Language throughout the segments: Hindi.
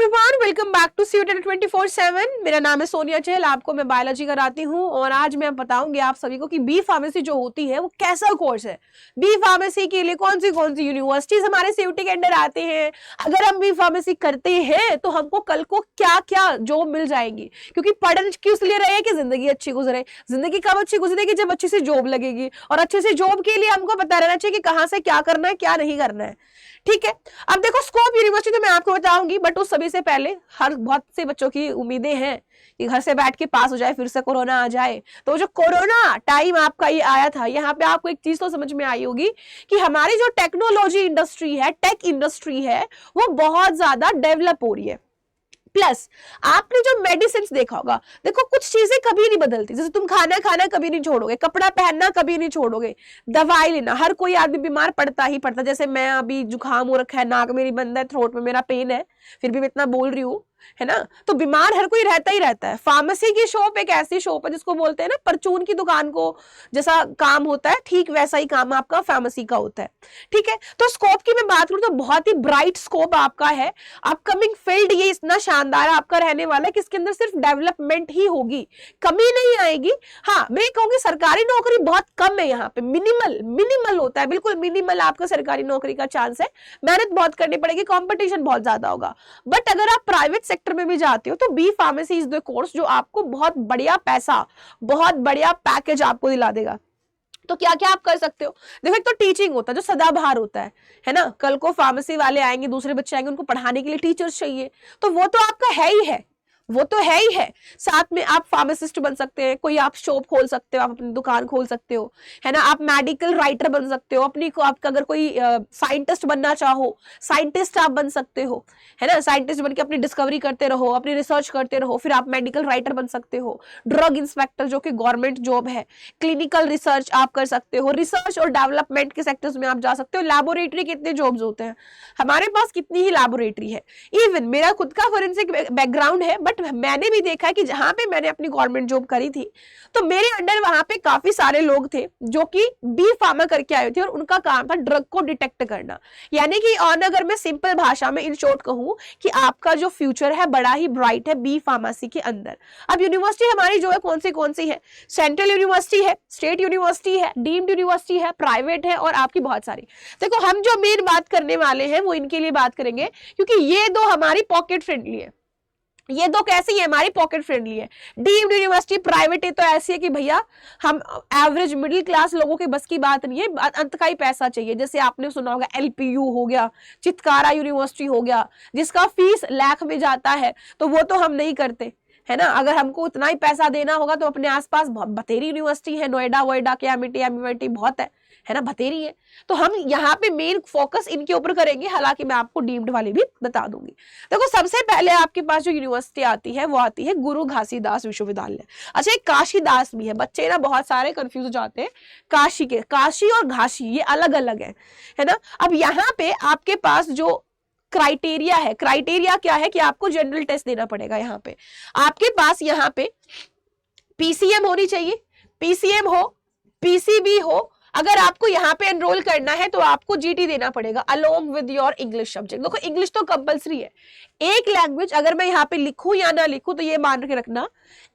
Everyone, welcome back to CUET 24/7। मेरा नाम है सोनिया चहल, आपको मैं बायोलॉजी कराती हूँ और आज मैं बताऊंगी आप सभी को कि बी फार्मेसी जो होती है वो कैसा कोर्स है। बी फार्मेसी के लिए कौन सी यूनिवर्सिटीज हमारे CUET के अंडर आते हैं, अगर हम बी फार्मेसी करते हैं तो हमको कल को क्या क्या जॉब मिल जाएगी, क्योंकि पढ़ किस लिए रहे हैं कि जिंदगी अच्छी गुजरे। जिंदगी कब अच्छी गुजरेगी? जब अच्छी सी जॉब लगेगी, और अच्छी सी जॉब के लिए हमको पता रहना चाहिए कि कहाँ से क्या करना है क्या नहीं करना है। ठीक है, अब देखो स्कोप यूनिवर्सिटी तो मैं आपको बताऊंगी, बट उस सभी से पहले हर बहुत से बच्चों की उम्मीदें हैं कि घर से बैठ के पास हो जाए, फिर से कोरोना आ जाए। तो जो कोरोना टाइम आपका ये आया था, यहाँ पे आपको एक चीज तो समझ में आई होगी कि हमारी जो टेक्नोलॉजी इंडस्ट्री है, टेक इंडस्ट्री है, वो बहुत ज्यादा डेवलप हो रही है। प्लस आपने जो मेडिसिन देखा होगा, देखो कुछ चीजें कभी नहीं बदलती। जैसे तुम खाना खाना कभी नहीं छोड़ोगे, कपड़ा पहनना कभी नहीं छोड़ोगे, दवाई लेना, हर कोई आदमी बीमार पड़ता ही पड़ता। जैसे मैं अभी जुकाम हो रखा है, नाक मेरी बंद है, थ्रोट में मेरा पेन है, फिर भी मैं इतना बोल रही हूँ, है ना। तो बीमार हर कोई रहता ही रहता है। फार्मेसी की शॉप एक ऐसी शॉप है जिसको बोलते हैं ना परचून की दुकान को जैसा काम होता है, ठीक वैसा ही काम आपका फार्मेसी का होता है। ठीक है, तो स्कोप की मैं बात करूं तो बहुत ही ब्राइट स्कोप आपका है। अपकमिंग फील्ड ये इतना शानदार आपका रहने वाला है कि इसके अंदर सिर्फ डेवलपमेंट ही होगी, कमी नहीं आएगी। हाँ, मैं कहूंगी सरकारी नौकरी बहुत कम है यहाँ पे, मिनिमल होता है, बिल्कुल मिनिमल आपका सरकारी नौकरी का चांस है। मेहनत बहुत करनी पड़ेगी, कॉम्पिटिशन बहुत ज्यादा होगा। बट अगर आप प्राइवेट सेक्टर में भी जाते हो तो B pharmacy is the course जो आपको बहुत बढ़िया पैसा, बहुत बढ़िया पैकेज आपको दिला देगा। तो क्या क्या आप कर सकते हो? देखो, एक तो टीचिंग होता है जो सदाबहार होता है ना। कल को फार्मेसी वाले आएंगे, दूसरे बच्चे आएंगे, उनको पढ़ाने के लिए टीचर्स चाहिए, तो वो तो आपका है ही है, वो तो है ही है। साथ में आप फार्मासिस्ट बन सकते हैं, कोई आप शॉप खोल सकते हो, आप अपनी दुकान खोल सकते हो, है ना। आप मेडिकल राइटर बन सकते हो, अपनी को आपका अगर कोई साइंटिस्ट बनना चाहो, साइंटिस्ट आप बन सकते हो, है ना। साइंटिस्ट बन के अपनी डिस्कवरी करते रहो, अपनी रिसर्च करते रहो, फिर आप मेडिकल राइटर बन सकते हो। ड्रग इंस्पेक्टर जो कि गवर्नमेंट जॉब है, क्लिनिकल रिसर्च आप कर सकते हो, रिसर्च और डेवलपमेंट के सेक्टर्स में आप जा सकते हो। लैबोरेटरी कितने जॉब्स होते हैं हमारे पास, कितनी ही लैबोरेटरी है। इवन मेरा खुद का फोरेंसिक बैकग्राउंड है, बट मैंने भी देखा है कि जहां पे मैंने अपनी गवर्नमेंट जॉब करी थी तो मेरे अंडर वहां पे काफी सारे लोग थे जो कि बी फार्मा करके आए थे, और उनका काम था ड्रग को डिटेक्ट करना। यानी कि और अगर मैं सिंपल भाषा में इन शॉर्ट कहूं कि आपका जो फ्यूचर है बड़ा ही ब्राइट है बी फार्मेसी के अंदर। अब यूनिवर्सिटी हमारी जो है कौन सी है? सेंट्रल यूनिवर्सिटी है, स्टेट यूनिवर्सिटी है, डीम्ड यूनिवर्सिटी है, प्राइवेट है, और आपकी बहुत सारी। देखो, हम जो मेन बात करने वाले हैं वो इनके लिए बात करेंगे, क्योंकि ये दो हमारी पॉकेट फ्रेंडली है। ये दो कैसी है? हमारी पॉकेट फ्रेंडली है। डीम्ड यूनिवर्सिटी प्राइवेट है तो ऐसी है कि भैया हम एवरेज मिडिल क्लास लोगों के बस की बात नहीं है, अंत का ही पैसा चाहिए। जैसे आपने सुना होगा LPU हो गया, चितकारा यूनिवर्सिटी हो गया, जिसका फीस लाख में जाता है, तो वो तो हम नहीं करते, है ना। अगर हमको उतना ही पैसा देना होगा तो अपने आसपास बथेरी यूनिवर्सिटी है, नोएडा के MIT बहुत है ना, बथेरी है। तो हम यहाँ पे मेन फोकस इनके ऊपर करेंगे, हालांकि मैं आपको डीम्ड वाले भी बता दूंगी। देखो, सबसे पहले आपके पास जो यूनिवर्सिटी आती है वो आती है गुरु घासीदास विश्वविद्यालय। अच्छा, एक काशीदास भी है, बच्चे ना बहुत सारे कंफ्यूज हो जाते हैं। काशी और घासी ये अलग अलग है ना। अब यहाँ पे आपके पास जो क्राइटेरिया है, क्राइटेरिया क्या है कि आपको जनरल टेस्ट देना पड़ेगा। यहाँ पे आपके पास यहाँ पे PCM होनी चाहिए, PCM हो, PCB हो। अगर आपको यहाँ पे एनरोल करना है तो आपको GT देना पड़ेगा along with your English subject. देखो, इंग्लिश तो कंपलसरी है। एक लैंग्वेज अगर मैं यहाँ पे लिखूं या ना लिखूं तो ये मान के रखना,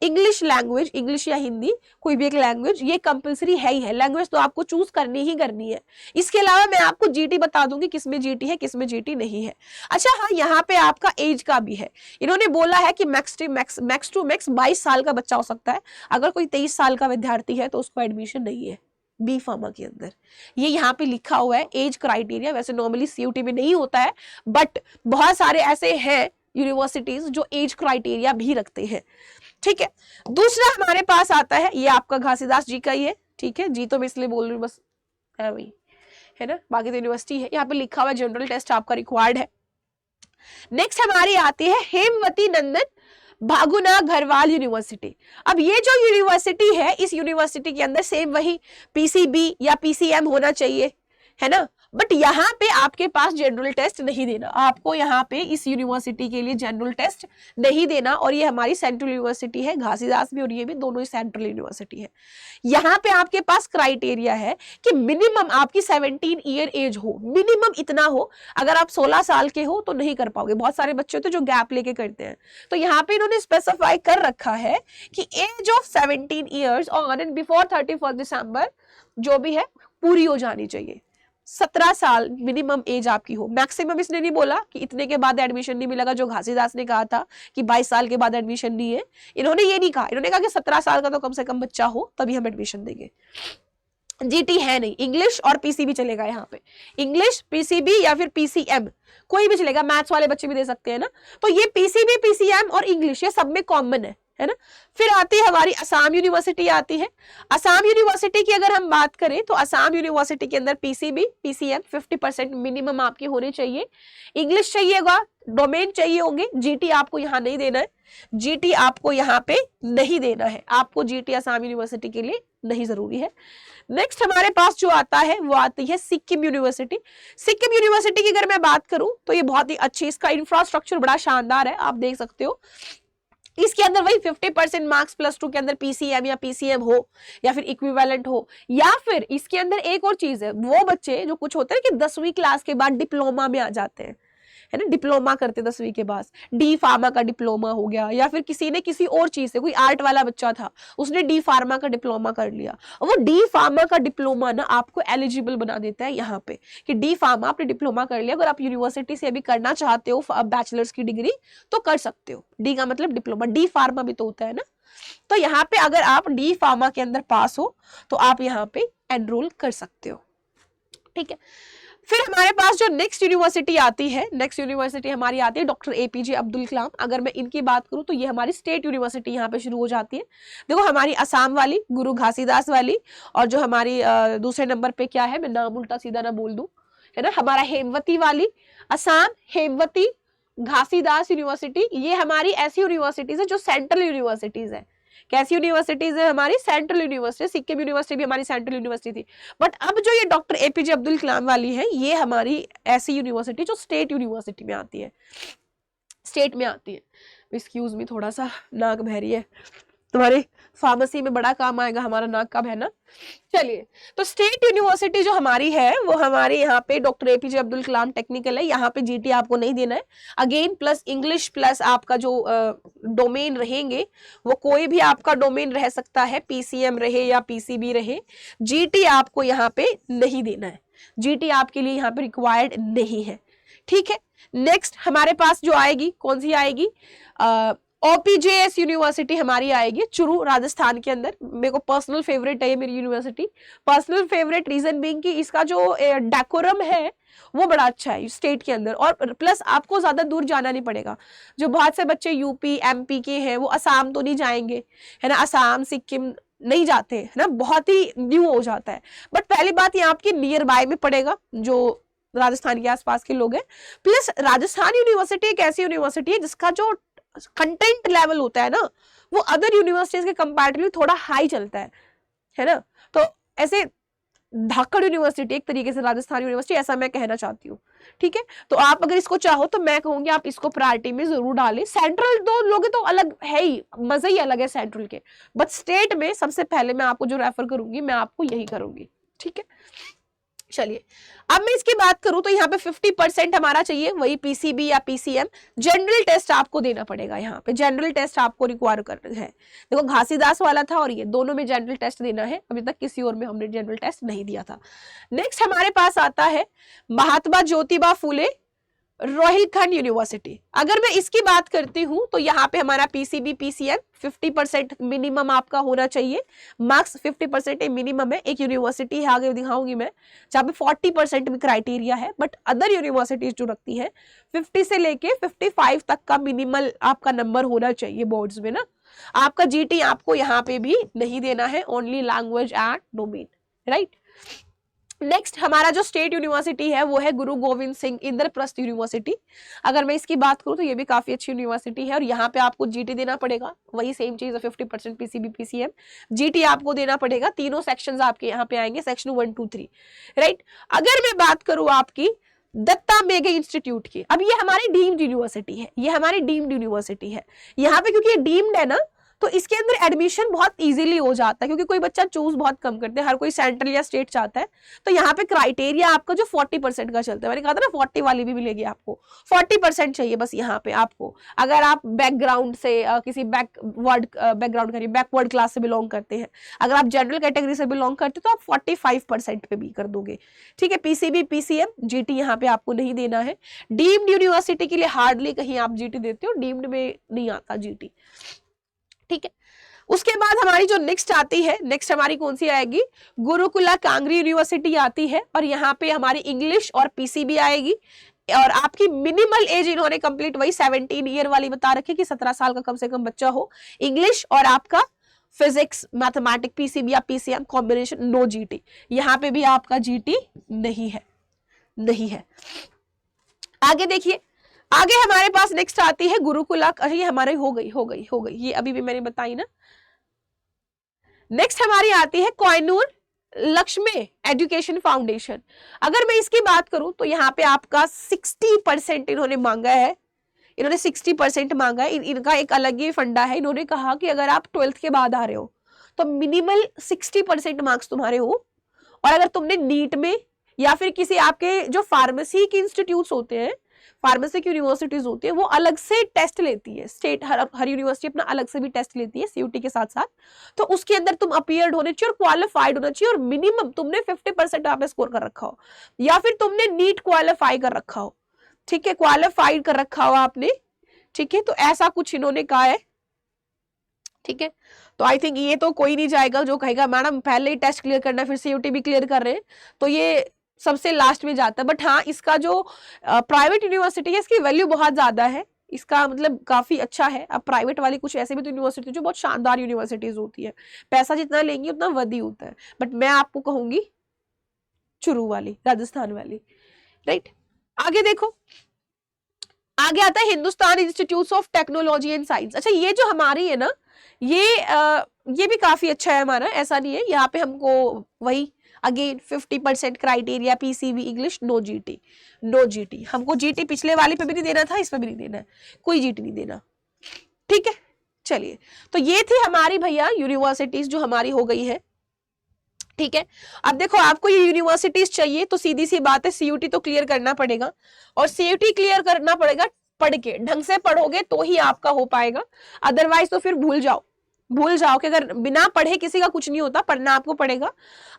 इंग्लिश लैंग्वेज, इंग्लिश या हिंदी कोई भी एक लैंग्वेज, ये कंपलसरी है ही है। लैंग्वेज तो आपको चूज करनी ही करनी है। इसके अलावा मैं आपको GT बता दूंगी किसमें GT है, किसमें GT नहीं है। अच्छा हाँ, यहाँ पे आपका एज का भी है। इन्होंने बोला है कि मैक्स टू मैक्स 22 साल का बच्चा हो सकता है। अगर कोई 23 साल का विद्यार्थी है तो उसको एडमिशन नहीं है बी फार्मा के अंदर। ये यहाँ पे लिखा हुआ है एज क्राइटेरिया। वैसे नॉर्मली CUT में नहीं होता है, बट बहुत सारे ऐसे हैं यूनिवर्सिटीज जो एज क्राइटेरिया भी रखते हैं। ठीक है, दूसरा हमारे पास आता है, ये आपका घासीदास जी का ही है। ठीक है, जी तो मैं इसलिए बोल रही हूँ, बस है वही, है ना। बाकी तो यूनिवर्सिटी है। यहाँ पे लिखा हुआ है जनरल टेस्ट आपका रिक्वायर्ड है। नेक्स्ट हमारी आती है हेमवती नंदन भागुना घरवाल यूनिवर्सिटी। अब ये जो यूनिवर्सिटी है, इस यूनिवर्सिटी के अंदर सेम वही PCB या PCM होना चाहिए, है ना। बट यहाँ पे आपके पास जनरल टेस्ट नहीं देना, आपको यहाँ पे इस यूनिवर्सिटी के लिए जनरल टेस्ट नहीं देना। और ये हमारी सेंट्रल यूनिवर्सिटी है, घासीदास भी और ये भी दोनों ही सेंट्रल यूनिवर्सिटी है। यहाँ पे आपके पास क्राइटेरिया है कि मिनिमम आपकी 17 ईयर एज हो, मिनिमम इतना हो। अगर आप 16 साल के हो तो नहीं कर पाओगे, बहुत सारे बच्चे तो जो गैप लेके करते हैं। तो यहाँ पे इन्होंने स्पेसिफाई कर रखा है कि age of 17 years on and before 31 दिसंबर जो भी है पूरी हो जानी चाहिए। 17 साल मिनिमम एज आपकी हो। मैक्सिमम इसने नहीं बोला कि इतने के बाद एडमिशन नहीं मिलेगा, जो घासीदास ने कहा था कि 22 साल के बाद एडमिशन नहीं है, इन्होंने ये नहीं कहा। इन्होंने कहा कि 17 साल का तो कम से कम बच्चा हो तभी हम एडमिशन देंगे। जीटी है नहीं, इंग्लिश और पीसीबी चलेगा यहाँ पे, इंग्लिश पीसीबी या फिर पीसीएम कोई भी चलेगा, मैथ्स वाले बच्चे भी दे सकते हैं ना। तो ये पीसीबी, पीसीएम और इंग्लिश ये सब में कॉमन है ना। फिर आती है हमारी असम यूनिवर्सिटी आती है। असम यूनिवर्सिटी की अगर हम बात करें तो असम यूनिवर्सिटी के अंदर पीसीबी, पीसीएम 50% मिनिमम आपकी होने चाहिए। इंग्लिश चाहिएगा, डोमेन चाहिए होंगे। जीटी आपको यहाँ नहीं देना है, जीटी आपको यहाँ पे नहीं देना है, आपको जीटी असम यूनिवर्सिटी के लिए नहीं जरूरी है। नेक्स्ट हमारे पास जो आता है वो आती है सिक्किम यूनिवर्सिटी। सिक्किम यूनिवर्सिटी की अगर मैं बात करूं तो ये बहुत ही अच्छी, इसका इंफ्रास्ट्रक्चर बड़ा शानदार है, आप देख सकते हो। इसके अंदर वही 50% मार्क्स +2 के अंदर पीसीएम या पीसीएम हो या फिर इक्विवेलेंट हो, या फिर इसके अंदर एक और चीज है, वो बच्चे जो कुछ होते हैं कि 10वीं क्लास के बाद डिप्लोमा में आ जाते हैं, है ना, डिप्लोमा करते 10वीं के बाद, डी फार्मा का डिप्लोमा हो गया, या फिर किसी ने किसी और चीज से, कोई आर्ट वाला बच्चा था उसने डी फार्मा का डिप्लोमा कर लिया, और वो डी फार्मा का डिप्लोमा ना आपको एलिजिबल बना देता है यहाँ पे कि डी फार्मा आपने डिप्लोमा कर लिया, अगर आप यूनिवर्सिटी से अभी करना चाहते हो बैचलर्स की डिग्री तो कर सकते हो। डी का मतलब डिप्लोमा, डी फार्मा भी तो होता है ना। तो यहाँ पे अगर आप डी फार्मा के अंदर पास हो तो आप यहाँ पे एनरोल कर सकते हो, ठीक है। फिर हमारे पास जो नेक्स्ट यूनिवर्सिटी आती है, नेक्स्ट यूनिवर्सिटी हमारी आती है डॉक्टर एपीजे अब्दुल कलाम। अगर मैं इनकी बात करूं तो ये हमारी स्टेट यूनिवर्सिटी यहाँ पे शुरू हो जाती है। देखो हमारी असम वाली गुरु घासीदास वाली, और जो हमारी दूसरे नंबर पे क्या है, मैं नाम उल्टा सीधा ना बोल दूं, है ना, हमारा हेमवती वाली, असम हेमवती घासीदास यूनिवर्सिटी, ये हमारी ऐसी यूनिवर्सिटीज है जो सेंट्रल यूनिवर्सिटीज है। कैसी यूनिवर्सिटीज है हमारी? Central university. सिक्किम यूनिवर्सिटी भी हमारी सेंट्रल यूनिवर्सिटी थी, बट अब जो ये डॉक्टर एपीजे अब्दुल कलाम वाली है ये हमारी ऐसी यूनिवर्सिटी जो स्टेट यूनिवर्सिटी में आती है, स्टेट में आती है। एक्सक्यूज मी, थोड़ा सा नाक बह रही है, तुम्हारे फार्मेसी में बड़ा काम आएगा हमारा नाक का बहना। चलिए, तो स्टेट यूनिवर्सिटी जो हमारी है वो हमारे यहाँ पे doctor APJ Abdul Kalam technical है। यहाँ पे जीटी आपको नहीं देना है, अगेन प्लस इंग्लिश प्लस आपका जो डोमेन रहेंगे वो कोई भी आपका डोमेन रह सकता है, पीसीएम रहे या पीसीबी रहे, जीटी आपको यहाँ पे नहीं देना है, जीटी आपके लिए यहाँ पे रिक्वायर्ड नहीं है, ठीक है। नेक्स्ट हमारे पास जो आएगी, कौन सी आएगी, ओपीजेएस यूनिवर्सिटी हमारी आएगी चुरू राजस्थान के अंदर। मेरे को पर्सनल फेवरेट है ये मेरी university, personal favourite reason being कि इसका जो डेकोरम है वो बड़ा अच्छा है स्टेट के अंदर, और प्लस आपको ज्यादा दूर जाना नहीं पड़ेगा। जो बहुत से बच्चे यूपी एमपी के हैं वो असम तो नहीं जाएंगे, है ना, असम सिक्किम नहीं जाते, है ना, बहुत ही न्यू हो जाता है। बट पहली बात ये आपकी नियर बाय में पड़ेगा जो राजस्थान के आसपास के लोग हैं, प्लस राजस्थान यूनिवर्सिटी एक ऐसी यूनिवर्सिटी है जिसका जो कंटेंट लेवल होता है ना वो अदर यूनिवर्सिटीज के कंपैरेटिवली थोड़ा हाई चलता है ना। तो ऐसे धाकड़ यूनिवर्सिटी एक तरीके से राजस्थान यूनिवर्सिटी, ऐसा मैं कहना चाहती हूँ, ठीक है। तो आप अगर इसको चाहो तो मैं कहूंगी आप इसको प्रायोरिटी में जरूर डालें। सेंट्रल दो लोगे तो अलग है ही, मजा ही अलग है सेंट्रल के, बट स्टेट में सबसे पहले मैं आपको जो रेफर करूंगी मैं आपको यही करूंगी, ठीक है। चलिए, अब मैं इसकी बात करूं तो यहाँ पे 50% हमारा चाहिए, वही पीसीबी या पीसीएम। जनरल टेस्ट आपको देना पड़ेगा, यहाँ पे जनरल टेस्ट आपको रिक्वायर करना है। देखो घासीदास वाला था और ये दोनों में जनरल टेस्ट देना है, अभी तक किसी और में हमने जनरल टेस्ट नहीं दिया था। नेक्स्ट हमारे पास आता है महात्मा ज्योतिबा फुले रोहिलखंड यूनिवर्सिटी। अगर मैं इसकी बात करती हूं तो यहाँ पे हमारा पीसीबी पीसीएम 50% मिनिमम आपका होना चाहिए, मार्क्स 50% मिनिमम है। एक यूनिवर्सिटी है आगे दिखाऊंगी मैं जहाँ पे 40% भी क्राइटेरिया है, बट अदर यूनिवर्सिटीज जो रखती है 50 से लेके 55 तक का मिनिमल आपका नंबर होना चाहिए बोर्ड्स में ना। आपका जीटी आपको यहाँ पे भी नहीं देना है, only language and domain, right. Next हमारा जो स्टेट यूनिवर्सिटी है वो है गुरु गोविंद सिंह इंद्रप्रस्थ यूनिवर्सिटी। अगर मैं इसकी बात करूं तो ये भी काफी अच्छी यूनिवर्सिटी है और यहाँ पे आपको जीटी देना पड़ेगा, वही सेम चीज है 50% पीसीबी पीसीएम जीटी आपको देना पड़ेगा। तीनों सेक्शंस आपके यहाँ पे आएंगे, सेक्शन 1 2 3, राइट। अगर मैं बात करूं आपकी दत्ता मेघे इंस्टीट्यूट की, अब ये हमारी डीम्ड यूनिवर्सिटी है, ये हमारी डीम्ड यूनिवर्सिटी है। यहाँ पे क्योंकि ये डीम्ड है ना तो इसके अंदर एडमिशन बहुत इजीली हो जाता है, क्योंकि कोई बच्चा चूज बहुत कम करते हैं, हर कोई सेंट्रल या स्टेट चाहता है। तो यहाँ पे क्राइटेरिया आपका जो 40% का चलता है, मैंने कहा था ना 40 वाली भी मिलेगी आपको, 40% चाहिए बस यहाँ पे आपको। अगर आप बैकग्राउंड से किसी बैकवर्ड क्लास से बिलोंग करते हैं, अगर आप जनरल कैटेगरी से बिलोंग करते हैं तो आप 45% पे भी कर दोगे, ठीक है। पीसीबी पीसीएम जीटी यहाँ पे आपको नहीं देना है। डीम्ड यूनिवर्सिटी के लिए हार्डली कहीं आप जीटी देते हो, डीम्ड में नहीं आता जीटी, ठीक है। उसके बाद हमारी जो नेक्स्ट आती है, नेक्स्ट हमारी कौन सी आएगी, गुरुकुला कांगरी यूनिवर्सिटी आती है और यहाँ पे हमारी इंग्लिश और पीसीबी आएगी। और आपकी मिनिमल एज इन्होंने कंप्लीट वही 17 ईयर वाली बता रखी कि 17 साल का कम से कम बच्चा हो। इंग्लिश और आपका फिजिक्स मैथमेटिक्स पीसीबी या पीसीएम कॉम्बिनेशन, नो जीटी। यहाँ पे भी आपका जीटी नहीं है, नहीं है। आगे देखिए, आगे हमारे पास नेक्स्ट आती है गुरुकुला, ये हमारे हो गई, ये अभी भी मैंने बताई ना। नेक्स्ट हमारी आती है कोहिनूर लक्ष्मी एजुकेशन फाउंडेशन। अगर मैं इसकी बात करूं तो यहाँ पे आपका 60% इन्होंने मांगा है, इन्होंने 60% मांगा है। इनका एक अलग ही फंडा है, इन्होंने कहा कि अगर आप 12th के बाद आ रहे हो तो मिनिमल 60% मार्क्स तुम्हारे हो, और अगर तुमने नीट में या फिर किसी आपके जो फार्मेसी के इंस्टीट्यूट्स होते हैं, फार्मेसी की यूनिवर्सिटीज होती है, वो अलग से टेस्ट लेती है, स्टेट हर यूनिवर्सिटी अपना अलग से भी टेस्ट लेती है सीयूटी के साथ साथ, तो उसके अंदर तुम अपीयर्ड होने चाहिए और क्वालिफाइड होना चाहिए, और मिनिमम तुमने 50% आपने स्कोर कर रखा हो, या फिर तुमने नीट क्वालिफाई कर रखा हो, ठीक है, क्वालिफाइड कर रखा हो आपने, ठीक है। तो ऐसा कुछ इन्होंने कहा है, ठीक है। तो आई थिंक ये तो कोई नहीं जाएगा जो कहेगा मैडम पहले ही टेस्ट क्लियर करना फिर सीयूटी भी क्लियर कर रहे हैं, तो ये सबसे लास्ट में जाता है। बट हाँ, इसका जो प्राइवेट यूनिवर्सिटी है इसकी वैल्यू बहुत ज्यादा है, इसका मतलब काफी अच्छा है। अब प्राइवेट वाली कुछ ऐसे भी तो यूनिवर्सिटी जो बहुत शानदार यूनिवर्सिटीज होती है, पैसा जितना लेंगी उतना वधी होता है, बट मैं आपको कहूंगी चुरू वाली, राजस्थान वाली, राइट। आगे देखो, आगे आता है Hindustan institute of technology and science. अच्छा, ये जो हमारी है ना, ये भी काफी अच्छा है हमारा, ऐसा नहीं है। यहाँ पे हमको वही again 50% criteria, PCB English, no GT, no GT. हमको जीटी पिछले वाले पे भी नहीं देना था, इस पे भी नहीं देना है, कोई जीटी नहीं देना, ठीक है। चलिए, तो ये थी हमारी भैया यूनिवर्सिटीज जो हमारी हो गई है, ठीक है। अब देखो, आपको ये यूनिवर्सिटीज चाहिए तो सीधी सी बात है, सीयूटी तो क्लियर करना पड़ेगा, और सीयूटी क्लियर करना पड़ेगा पढ़ के, ढंग से पढ़ोगे तो ही आपका हो पाएगा, अदरवाइज तो फिर भूल जाओ कि अगर बिना पढ़े किसी का कुछ नहीं होता, पढ़ना आपको पड़ेगा।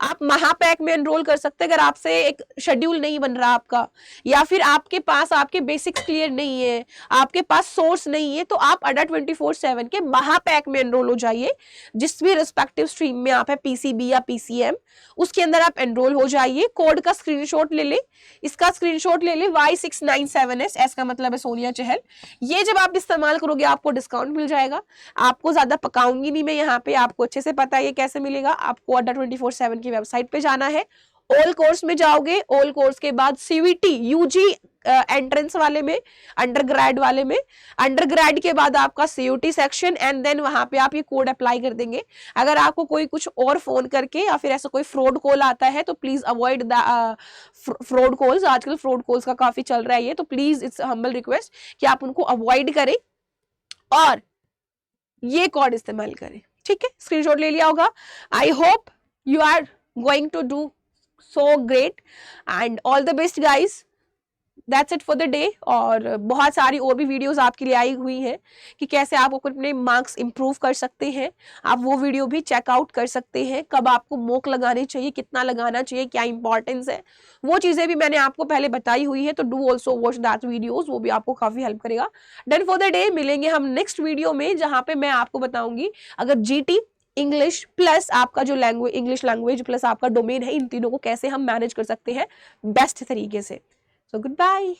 आप महापैक में एनरोल कर सकते हैं अगर आपसे एक शेड्यूल नहीं बन रहा आपका, या फिर आपके पास आपके बेसिक्स क्लियर नहीं है, आपके पास सोर्स नहीं है, तो आप अड्डा 24/7 के महापैक में एनरोल हो जाइए। जिस भी रिस्पेक्टिव स्ट्रीम में आप है, पीसीबी या पीसीएम, उसके अंदर आप एनरोल हो जाइए। कोड का स्क्रीनशॉट ले ले, इसका स्क्रीनशॉट ले ले, Y697S, एस का मतलब है सोनिया चहल। ये जब आप इस्तेमाल करोगे आपको डिस्काउंट मिल जाएगा। आपको ज्यादा पकाऊंगी नहीं मैं यहाँ पे, आपको अच्छे से पता है ये कैसे मिलेगा। आपको अड्डा 24/7 की वेबसाइट पे जाना है, ऑल कोर्स में जाओगे, ऑल कोर्स के बाद सीवीटी यूजी एंट्रेंस वाले में, अंडरग्रेड वाले में, अंडरग्रेड के बाद आपका सीयूटी सेक्शन, एंड देन वहां पे आप ये कोड अप्लाई कर देंगे। अगर आपको कोई कुछ और फोन करके या फिर ऐसा कोई फ्रॉड कॉल आता है तो please avoid the fraud calls. आजकल फ्रॉड कॉल्स का काफी चल रहा है ये, तो प्लीज इट्स हम्बल रिक्वेस्ट कि आप उनको अवॉइड करें और ये कोड इस्तेमाल करें, ठीक है। स्क्रीनशॉट ले लिया होगा। I hope you are going to do so great and all the best guys. That's it for the day. और बहुत सारी और भी वीडियोस आपके लिए आई हुई हैं कि कैसे आप अपने मार्क्स इंप्रूव कर सकते हैं, आप वो वीडियो भी चेकआउट कर सकते हैं। कब आपको मॉक लगाने चाहिए, कितना लगाना चाहिए, क्या इंपॉर्टेंस है, वो चीजें भी मैंने आपको पहले बताई हुई है, तो do also watch that videos, वो भी आपको काफी हेल्प करेगा। Done for the day. मिलेंगे हम नेक्स्ट वीडियो में, जहां पे मैं आपको बताऊंगी अगर जीटी, इंग्लिश प्लस आपका जो लैंग्वेज, इंग्लिश लैंग्वेज प्लस आपका डोमेन है, इन तीनों को कैसे हम मैनेज कर सकते हैं बेस्ट तरीके से। So goodbye.